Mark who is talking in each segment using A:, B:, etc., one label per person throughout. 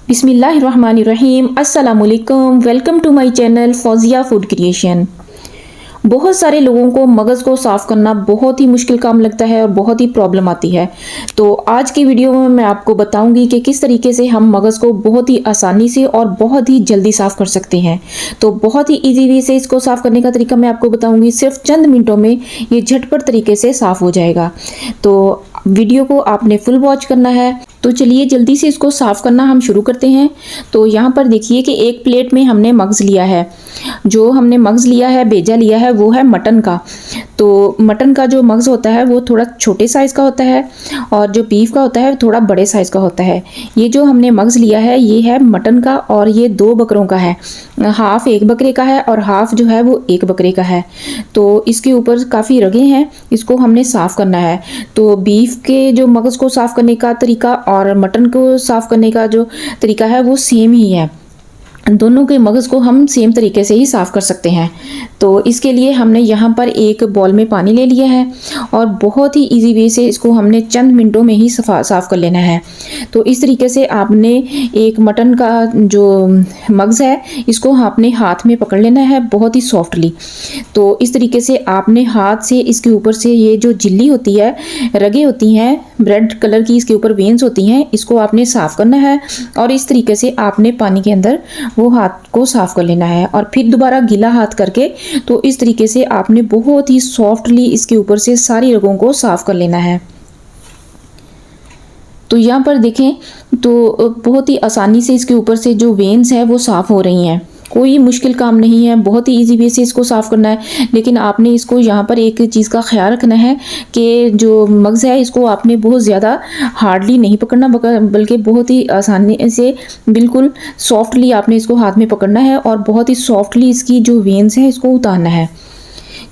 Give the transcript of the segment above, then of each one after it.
A: बिस्मिल्लाहिर्रहमानिर्रहीम। अस्सलामुअलैकुम। Welcome to my channel Fauzia food creation. बहुत सारे लोगों को मगज़ को साफ़ करना बहुत ही मुश्किल काम लगता है और बहुत ही प्रॉब्लम आती है। तो आज की वीडियो में मैं आपको बताऊंगी कि किस तरीके से हम मगज़ को बहुत ही आसानी से और बहुत ही जल्दी साफ़ कर सकते हैं। तो बहुत ही इजी वे से इसको साफ़ करने का तरीका मैं आपको बताऊंगी। सिर्फ चंद मिनटों में ये झटपट तरीके से साफ़ हो जाएगा। तो वीडियो को आपने फुल वॉच करना है। तो चलिए जल्दी से इसको साफ़ करना हम शुरू करते हैं। तो यहाँ पर देखिए कि एक प्लेट में हमने मगज़ लिया है। जो हमने मगज़ लिया है, भेजा लिया है, वो है मटन का। तो मटन का जो मगज़ होता है वो थोड़ा छोटे साइज़ का होता है और जो बीफ का होता है थोड़ा बड़े साइज़ का होता है। ये जो हमने मगज़ लिया है ये है मटन का और ये 2 बकरों का है। हाफ एक बकरे का है और हाफ जो है वो एक बकरे का है। तो इसके ऊपर काफ़ी रगें हैं, इसको हमने साफ़ करना है। तो बीफ के जो मगज़ को साफ़ करने का तरीका और मटन को साफ़ करने का जो तरीका है वो सेम ही है। दोनों के मगज़ को हम सेम तरीके से ही साफ़ कर सकते हैं। तो इसके लिए हमने यहाँ पर एक बॉल में पानी ले लिया है और बहुत ही इजी वे से इसको हमने चंद मिनटों में ही साफ़ कर लेना है। तो इस तरीके से आपने एक मटन का जो मगज़ है इसको आपने हाथ में पकड़ लेना है बहुत ही सॉफ्टली। तो इस तरीके से आपने हाथ से इसके ऊपर से ये जो झिल्ली होती है, रगें होती हैं रेड कलर की, इसके ऊपर वेन्स होती हैं, इसको आपने साफ़ करना है और इस तरीके से आपने पानी के अंदर वो हाथ को साफ़ कर लेना है और फिर दोबारा गीला हाथ करके तो इस तरीके से आपने बहुत ही सॉफ्टली इसके ऊपर से सारी रगों को साफ़ कर लेना है। तो यहाँ पर देखें तो बहुत ही आसानी से इसके ऊपर से जो वेन्स है वो साफ़ हो रही हैं। कोई मुश्किल काम नहीं है, बहुत ही इजी वे से इसको साफ़ करना है। लेकिन आपने इसको यहाँ पर एक चीज़ का ख्याल रखना है कि जो मगज़ है इसको आपने बहुत ज़्यादा हार्डली नहीं पकड़ना, बल्कि बहुत ही आसानी से बिल्कुल सॉफ्टली आपने इसको हाथ में पकड़ना है और बहुत ही सॉफ्टली इसकी जो वेन्स हैं इसको उतारना है।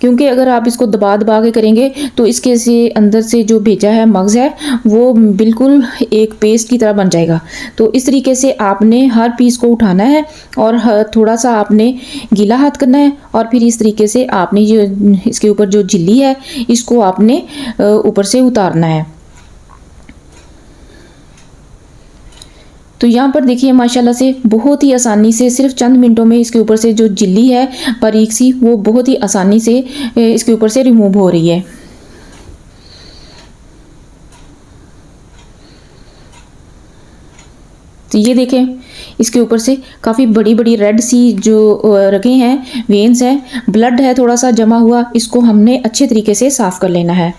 A: क्योंकि अगर आप इसको दबा दबा के करेंगे तो इसके से अंदर से जो भेजा है मगज़ है वो बिल्कुल एक पेस्ट की तरह बन जाएगा। तो इस तरीके से आपने हर पीस को उठाना है और थोड़ा सा आपने गीला हाथ करना है और फिर इस तरीके से आपने जो इसके ऊपर जो झिल्ली है इसको आपने ऊपर से उतारना है। तो यहाँ पर देखिए माशाल्लाह से बहुत ही आसानी से सिर्फ चंद मिनटों में इसके ऊपर से जो झिल्ली है बारीक सी वो बहुत ही आसानी से इसके ऊपर से रिमूव हो रही है। तो ये देखें इसके ऊपर से काफ़ी बड़ी बड़ी रेड सी जो रगें हैं, वेन्स हैं, ब्लड है थोड़ा सा जमा हुआ, इसको हमने अच्छे तरीके से साफ़ कर लेना है।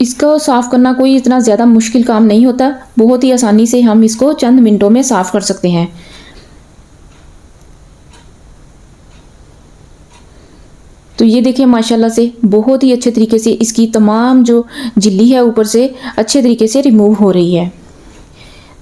A: इसको साफ़ करना कोई इतना ज़्यादा मुश्किल काम नहीं होता, बहुत ही आसानी से हम इसको चंद मिनटों में साफ़ कर सकते हैं। तो ये देखिए माशाल्लाह से बहुत ही अच्छे तरीके से इसकी तमाम जो झिल्ली है ऊपर से अच्छे तरीके से रिमूव हो रही है।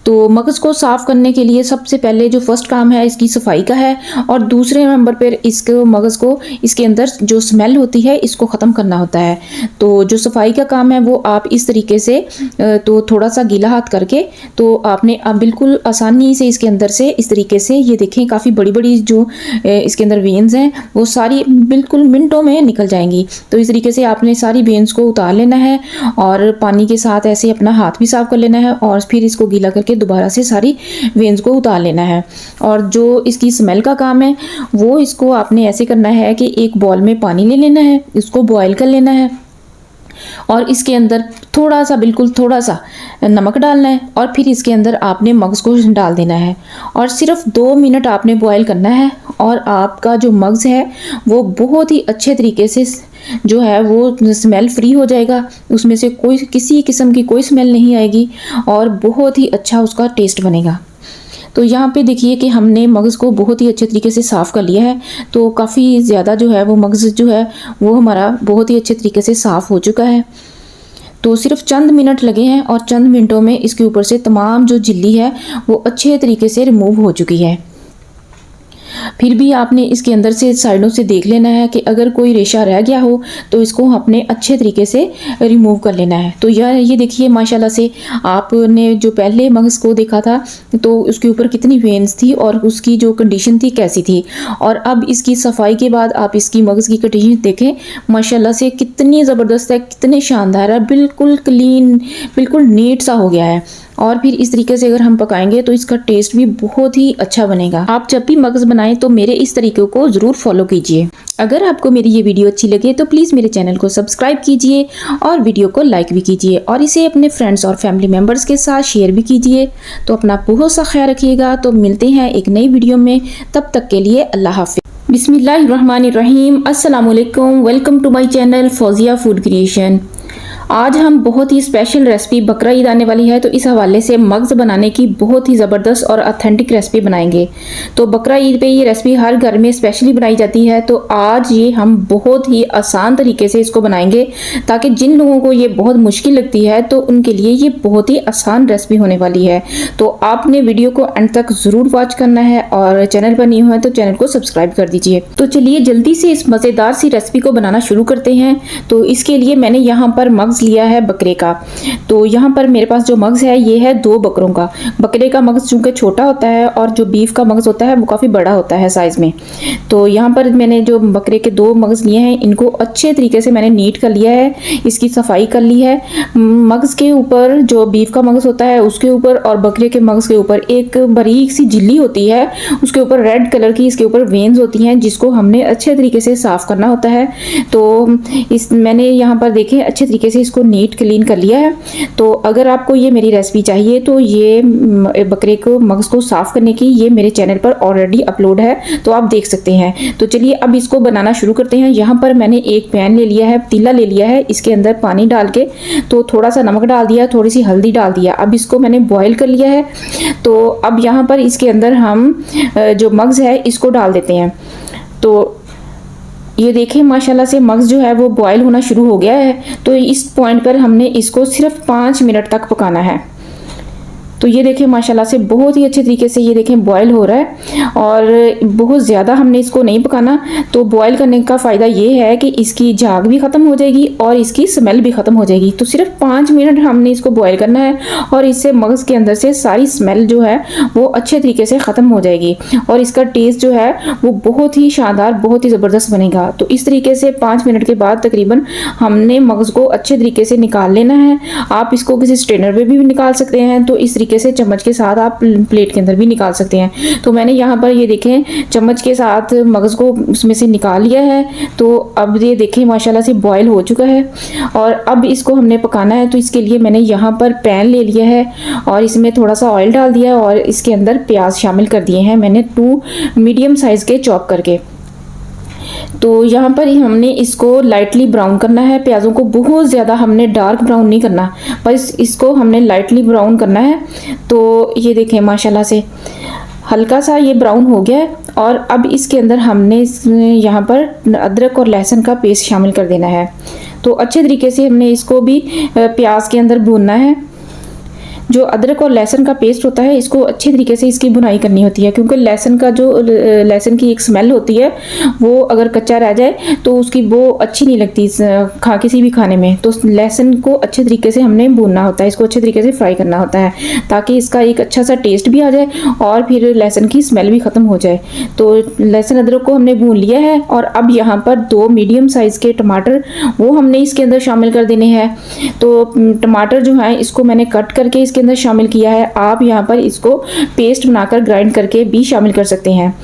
A: तो मगज़ को साफ़ करने के लिए सबसे पहले जो फर्स्ट काम है इसकी सफाई का है और दूसरे नंबर पर इसको मगज़ को इसके अंदर जो स्मेल होती है इसको ख़त्म करना होता है। तो जो सफाई का काम है वो आप इस तरीके से तो थोड़ा सा गीला हाथ करके तो आपने बिल्कुल आसानी से इसके अंदर से इस तरीके से ये देखें काफ़ी बड़ी बड़ी जो इसके अंदर वेन्स हैं वो सारी बिल्कुल मिनटों में निकल जाएंगी। तो इस तरीके से आपने सारी वेन्स को उतार लेना है और पानी के साथ ऐसे अपना हाथ भी साफ़ कर लेना है और फिर इसको गीला करके दोबारा से सारी वेन्स को उतार लेना है। और जो इसकी स्मेल का काम है वो इसको आपने ऐसे करना है कि एक बॉल में पानी ले लेना है, इसको बॉयल कर लेना है और इसके अंदर थोड़ा सा बिल्कुल थोड़ा सा नमक डालना है और फिर इसके अंदर आपने मगज़ को डाल देना है और सिर्फ 2 मिनट आपने बॉयल करना है और आपका जो मगज़ है वो बहुत ही अच्छे तरीके से जो है वो स्मेल फ्री हो जाएगा। उसमें से कोई किसी किस्म की कोई स्मेल नहीं आएगी और बहुत ही अच्छा उसका टेस्ट बनेगा। तो यहाँ पे देखिए कि हमने मगज़ को बहुत ही अच्छे तरीके से साफ़ कर लिया है। तो काफ़ी ज़्यादा जो है वो मगज़ जो है वो हमारा बहुत ही अच्छे तरीके से साफ़ हो चुका है। तो सिर्फ चंद मिनट लगे हैं और चंद मिनटों में इसके ऊपर से तमाम जो झिल्ली है वो अच्छे तरीके से रिमूव हो चुकी है। फिर भी आपने इसके अंदर से साइडों से देख लेना है कि अगर कोई रेशा रह गया हो तो इसको अपने अच्छे तरीके से रिमूव कर लेना है। तो ये देखिए माशाल्लाह से आपने जो पहले मगज़ को देखा था तो उसके ऊपर कितनी वेन्स थी और उसकी जो कंडीशन थी कैसी थी, और अब इसकी सफाई के बाद आप इसकी मगज़ की कंडीशन देखें माशाल्लाह से कितनी ज़बरदस्त है, कितने शानदार है, बिल्कुल क्लीन, बिल्कुल नीट सा हो गया है। और फिर इस तरीके से अगर हम पकाएंगे तो इसका टेस्ट भी बहुत ही अच्छा बनेगा। आप जब भी मगज़ बनाएं तो मेरे इस तरीके को ज़रूर फॉलो कीजिए। अगर आपको मेरी ये वीडियो अच्छी लगे तो प्लीज़ मेरे चैनल को सब्सक्राइब कीजिए और वीडियो को लाइक भी कीजिए और इसे अपने फ्रेंड्स और फैमिली मेम्बर्स के साथ शेयर भी कीजिए। तो अपना बहुत सा ख्याल रखिएगा। तो मिलते हैं एक नई वीडियो में, तब तक के लिए अल्लाह हाफ़िज़। बिस्मिल्लाहिर्रहमानिर्रहीम, अस्सलाम वालेकुम, welcome to my channel Fauzia food creation. आज हम बहुत ही स्पेशल रेसिपी, बकरा ईद आने वाली है तो इस हवाले से मगज़ बनाने की बहुत ही ज़बरदस्त और ऑथेंटिक रेसिपी बनाएंगे। तो बकरा ईद पे ये रेसिपी हर घर में स्पेशली बनाई जाती है, तो आज ये हम बहुत ही आसान तरीके से इसको बनाएंगे ताकि जिन लोगों को ये बहुत मुश्किल लगती है तो उनके लिए ये बहुत ही आसान रेसिपी होने वाली है। तो आपने वीडियो को एंड तक ज़रूर वॉच करना है और चैनल पर नहीं हुआ तो चैनल को सब्सक्राइब कर दीजिए। तो चलिए जल्दी से इस मज़ेदार सी रेसिपी को बनाना शुरू करते हैं। तो इसके लिए मैंने यहाँ पर मगज़ लिया है बकरे का। तो यहाँ पर मेरे पास जो मगज़ है ये है 2 बकरों का। बकरे का मगज़ चूँकि छोटा होता है और जो बीफ का मगज़ होता है वो काफ़ी बड़ा होता है साइज़ में। तो यहाँ पर मैंने जो बकरे के 2 मगज़ लिए हैं इनको अच्छे तरीके से मैंने नीट कर लिया है, इसकी सफाई कर ली है। मगज़ के ऊपर जो बीफ का मगज़ होता है उसके ऊपर और बकरे के मगज़ के ऊपर एक बारीक सी झिल्ली होती है, उसके ऊपर रेड कलर की इसके ऊपर वेन्स होती हैं जिसको हमने अच्छे तरीके से साफ़ करना होता है। तो मैंने यहाँ पर देखें अच्छे तरीके से इसको नीट क्लीन कर लिया है। तो अगर आपको ये मेरी रेसिपी चाहिए तो ये बकरे को मगज़ को साफ़ करने की ये मेरे चैनल पर ऑलरेडी अपलोड है, तो आप देख सकते हैं। तो चलिए अब इसको बनाना शुरू करते हैं। यहाँ पर मैंने एक पैन ले लिया है, पतीला ले लिया है, इसके अंदर पानी डाल के तो थोड़ा सा नमक डाल दिया, थोड़ी सी हल्दी डाल दिया। अब इसको मैंने बॉयल कर लिया है। तो अब यहाँ पर इसके अंदर हम जो मगज़ है इसको डाल देते हैं। तो ये देखें माशाल्लाह से मगज़ जो है वो बॉयल होना शुरू हो गया है। तो इस पॉइंट पर हमने इसको सिर्फ 5 मिनट तक पकाना है। तो ये देखें माशाल्लाह से बहुत ही अच्छे तरीके से ये देखें बॉयल हो रहा है और बहुत ज़्यादा हमने इसको नहीं पकाना। तो बॉयल करने का फ़ायदा ये है कि इसकी झाग भी ख़त्म हो जाएगी और इसकी स्मेल भी ख़त्म हो जाएगी। तो सिर्फ 5 मिनट हमने इसको बॉयल करना है और इससे मगज़ के अंदर से सारी स्मेल जो है वो अच्छे तरीके से ख़त्म हो जाएगी और इसका टेस्ट जो है वो बहुत ही शानदार, बहुत ही ज़बरदस्त बनेगा। तो इस तरीके से 5 मिनट के बाद तकरीबन हमने मगज़ को अच्छे तरीके से निकाल लेना है। आप इसको किसी स्ट्रेनर में भी निकाल सकते हैं, तो इस तरीके से चम्मच के साथ आप प्लेट के अंदर भी निकाल सकते हैं। तो मैंने यहाँ पर ये देखें चम्मच के साथ मगज़ को उसमें से निकाल लिया है। तो अब ये देखें माशाल्लाह से बॉयल हो चुका है और अब इसको हमने पकाना है। तो इसके लिए मैंने यहाँ पर पैन ले लिया है और इसमें थोड़ा सा ऑयल डाल दिया है और इसके अंदर प्याज शामिल कर दिए हैं मैंने 2 मीडियम साइज़ के चॉप करके। तो यहाँ पर ही हमने इसको लाइटली ब्राउन करना है। प्याज़ों को बहुत ज़्यादा हमने डार्क ब्राउन नहीं करना, बस इसको हमने लाइटली ब्राउन करना है। तो ये देखें माशाल्लाह से हल्का सा ये ब्राउन हो गया है और अब इसके अंदर हमने यहाँ पर अदरक और लहसुन का पेस्ट शामिल कर देना है। तो अच्छे तरीके से हमने इसको भी प्याज के अंदर भूनना है। जो अदरक और लहसुन का पेस्ट होता है इसको अच्छे तरीके से इसकी भुनाई करनी होती है, क्योंकि लहसुन की एक स्मेल होती है, वो अगर कच्चा रह जाए तो उसकी वो अच्छी नहीं लगती किसी भी खाने में। तो लहसुन को अच्छे तरीके से हमने भूनना होता है, इसको अच्छे तरीके से फ्राई करना होता है ताकि इसका एक अच्छा सा टेस्ट भी आ जाए और फिर लहसुन की स्मेल भी ख़त्म हो जाए। तो लहसुन अदरक को हमने भून लिया है और अब यहाँ पर 2 मीडियम साइज़ के टमाटर वो हमने इसके अंदर शामिल कर देने हैं। तो टमाटर जो है इसको मैंने कट करके इसके अंदर शामिल किया है। आप यहाँ पर इसको पेस्ट बनाकर ग्राइंड करके भी शामिल कर सकते हैं।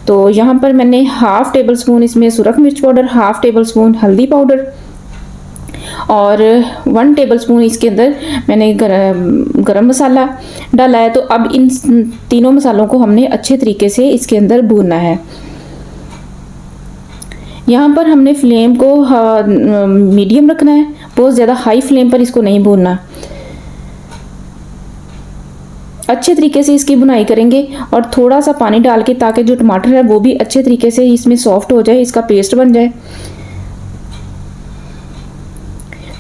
A: तो यहाँ पर मैंने 1/2 टेबल स्पून इसमें सुरख मिर्च पाउडर, 1/2 टेबल स्पून हल्दी पाउडर और 1 टेबल स्पून इसके अंदर मैंने गरम मसाला डाला है। तो अब इन तीनों मसालों को हमने अच्छे तरीके से इसके अंदर भूनना है। यहाँ पर हमने फ्लेम को मीडियम रखना है, बहुत ज़्यादा हाई फ्लेम पर इसको नहीं भूनना। अच्छे तरीके से इसकी बुनाई करेंगे और थोड़ा सा पानी डाल के ताकि जो टमाटर है वो भी अच्छे तरीके से इसमें सॉफ्ट हो जाए, इसका पेस्ट बन जाए।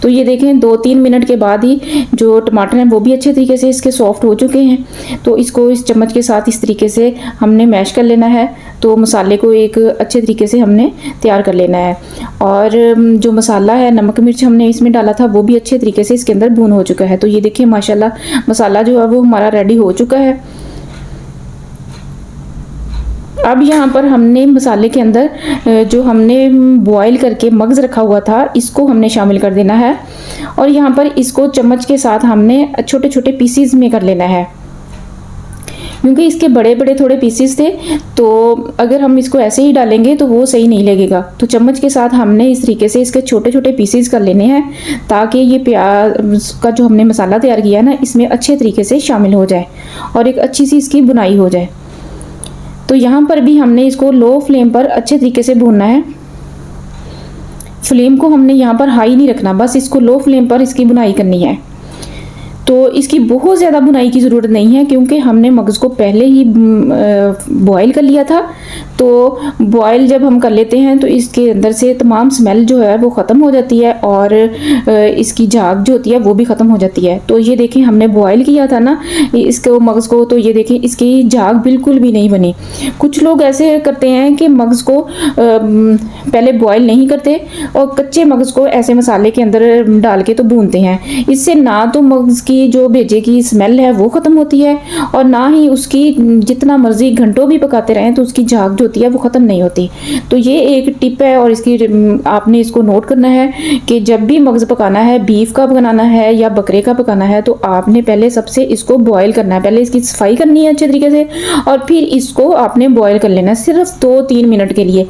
A: तो ये देखें 2-3 मिनट के बाद ही जो टमाटर हैं वो भी अच्छे तरीके से इसके सॉफ्ट हो चुके हैं। तो इसको इस चम्मच के साथ इस तरीके से हमने मैश कर लेना है। तो मसाले को एक अच्छे तरीके से हमने तैयार कर लेना है। और जो मसाला है, नमक मिर्च हमने इसमें डाला था, वो भी अच्छे तरीके से इसके अंदर भून हो चुका है। तो ये देखिए माशाल्लाह मसाला जो है वो हमारा रेडी हो चुका है। अब यहाँ पर हमने मसाले के अंदर जो हमने बॉईल करके मग्ज़ रखा हुआ था इसको हमने शामिल कर देना है। और यहाँ पर इसको चम्मच के साथ हमने छोटे छोटे पीसीज में कर लेना है, क्योंकि इसके बड़े बड़े थोड़े पीसीस थे। तो अगर हम इसको ऐसे ही डालेंगे तो वो सही नहीं लगेगा। तो चम्मच के साथ हमने इस तरीके से इसके छोटे छोटे पीसीस कर लेने हैं, ताकि ये प्याज का जो हमने मसाला तैयार किया ना इसमें अच्छे तरीके से शामिल हो जाए और एक अच्छी सी इसकी बुनाई हो जाए। तो यहाँ पर भी हमने इसको लो फ्लेम पर अच्छे तरीके से भूनना है। फ्लेम को हमने यहाँ पर हाई नहीं रखना, बस इसको लो फ्लेम पर इसकी बुनाई करनी है। तो इसकी बहुत ज़्यादा बुनाई की ज़रूरत नहीं है, क्योंकि हमने मगज़ को पहले ही बॉयल कर लिया था। तो बॉयल जब हम कर लेते हैं तो इसके अंदर से तमाम स्मेल जो है वो ख़त्म हो जाती है और इसकी झाग जो होती है वो भी ख़त्म हो जाती है। तो ये देखें हमने बॉयल किया था ना इसको मगज़ को, तो ये देखें इसकी झाग बिल्कुल भी नहीं बनी। कुछ लोग ऐसे करते हैं कि मगज़ को पहले बॉयल नहीं करते और कच्चे मगज़ को ऐसे मसाले के अंदर डाल के तो भूनते हैं। इससे ना तो मगज़ की जो भेजे की स्मेल है वो ख़त्म होती है और ना ही उसकी जितना मर्जी घंटों भी पकाते रहें तो उसकी झाग जो होती है वो ख़त्म नहीं होती। तो ये एक टिप है और इसकी आपने इसको नोट करना है कि जब भी मगज़ पकाना है, बीफ का बनाना है या बकरे का पकाना है, तो आपने पहले सबसे इसको बॉयल करना है। पहले इसकी सफाई करनी है अच्छे तरीके से और फिर इसको आपने बॉयल कर लेना है सिर्फ 2-3 मिनट के लिए।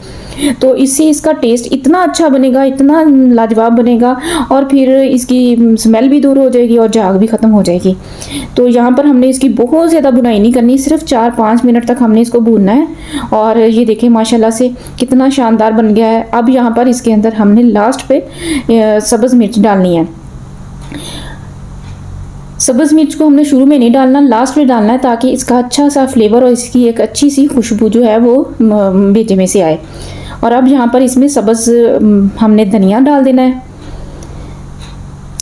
A: तो इससे इसका टेस्ट इतना अच्छा बनेगा, इतना लाजवाब बनेगा और फिर इसकी स्मेल भी दूर हो जाएगी और झाग भी ख़त्म हो जाएगी। तो यहाँ पर हमने इसकी बहुत ज़्यादा बुनाई नहीं करनी, सिर्फ 4-5 मिनट तक हमने इसको भूनना है। और ये देखें माशाल्लाह से कितना शानदार बन गया है। अब यहाँ पर इसके अंदर हमने लास्ट पे सब्ज़ मिर्च डालनी है। सब्ज़ मिर्च को हमने शुरू में नहीं डालना, लास्ट में डालना है, ताकि इसका अच्छा सा फ्लेवर और इसकी एक अच्छी सी खुशबू जो है वो भेजे में से आए। और अब यहाँ पर इसमें सब्ज़ हमने धनिया डाल देना है।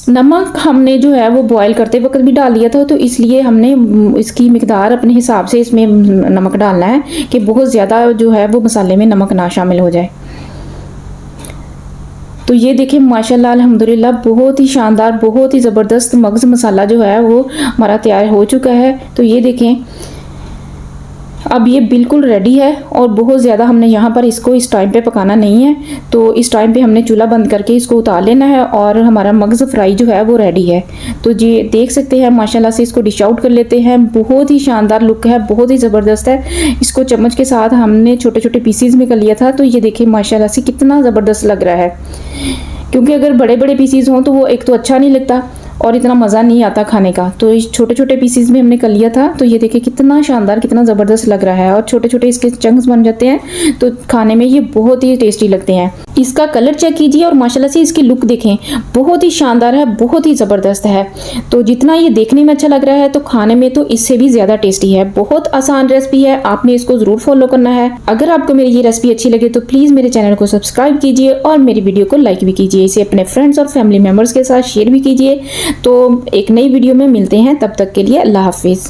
A: नमक हमने जो है वो बॉयल करते वक्त भी डाल दिया था, तो इसलिए हमने इसकी मिकदार अपने हिसाब से इसमें नमक डालना है कि बहुत ज़्यादा जो है वो मसाले में नमक ना शामिल हो जाए। तो ये देखें माशाल्लाह अल्हम्दुलिल्लाह बहुत ही शानदार, बहुत ही ज़बरदस्त मगज़ मसाला जो है वो हमारा तैयार हो चुका है। तो ये देखें अब ये बिल्कुल रेडी है और बहुत ज़्यादा हमने यहाँ पर इसको इस टाइम पे पकाना नहीं है। तो इस टाइम पे हमने चूल्हा बंद करके इसको उतार लेना है और हमारा मगज़ फ्राई जो है वो रेडी है। तो जी देख सकते हैं माशाल्लाह से इसको डिश आउट कर लेते हैं। बहुत ही शानदार लुक है, बहुत ही ज़बरदस्त है। इसको चम्मच के साथ हमने छोटे छोटे पीसीज में कर लिया था। तो ये देखिए माशाल्लाह से कितना ज़बरदस्त लग रहा है, क्योंकि अगर बड़े बड़े पीसीज हों तो वो एक तो अच्छा नहीं लगता और इतना मज़ा नहीं आता खाने का। तो इस छोटे छोटे पीसीज में हमने कर लिया था। तो ये देखिए कितना शानदार, कितना ज़बरदस्त लग रहा है और छोटे छोटे इसके चंक्स बन जाते हैं। तो खाने में ये बहुत ही टेस्टी लगते हैं। इसका कलर चेक कीजिए और माशाल्लाह से इसकी लुक देखें, बहुत ही शानदार है, बहुत ही ज़बरदस्त है। तो जितना ये देखने में अच्छा लग रहा है तो खाने में तो इससे भी ज़्यादा टेस्टी है। बहुत आसान रेसिपी है, आपने इसको ज़रूर फॉलो करना है। अगर आपको मेरी ये रेसिपी अच्छी लगे तो प्लीज़ मेरे चैनल को सब्सक्राइब कीजिए और मेरी वीडियो को लाइक भी कीजिए। इसे अपने फ्रेंड्स और फैमिली मेम्बर्स के साथ शेयर भी कीजिए। तो एक नई वीडियो में मिलते हैं, तब तक के लिए अल्लाह हाफिज़।